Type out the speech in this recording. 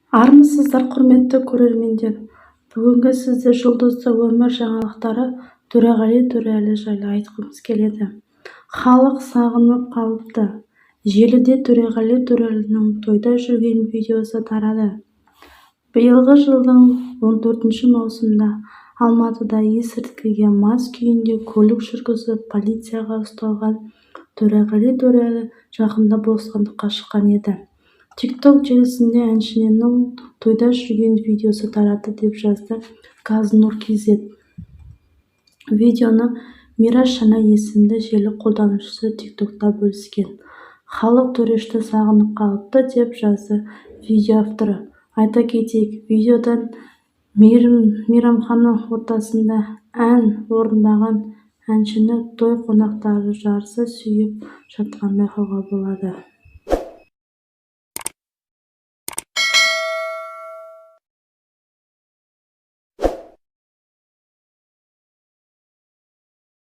Армысыздар, құрметті көрермендер. Бүгінгі сізді жұлдызды өмір жаңалықтары Төреғали Төреәлі жайлы айтқымыз келеді. Халық сағынып қалыпты. Желіде Төреғали Төреәлінің тойда жүрген видеосы тарады. Биылғы жылдың 14 маусымда Алматыда есірткіге мас күйінде көлік жүргізіп полицияға ұсталған Төреғали Төреәлі жақында бостандыққа шыққан еді. TikTok желісінде әншінің тойда жүрген видеосы тарады деп жазды Газнур.kz. Видеоны Мираш Шана есімді желі қолданушысы TikTokта бөліскен. Халық төрешті сағынып қалыпты деп жазды видео авторы. Айта кетейік, видеодан мейрамхана ортасында ән орындаған әншіні той қонақтары жарыса сүйіп жатқан байқауға болады.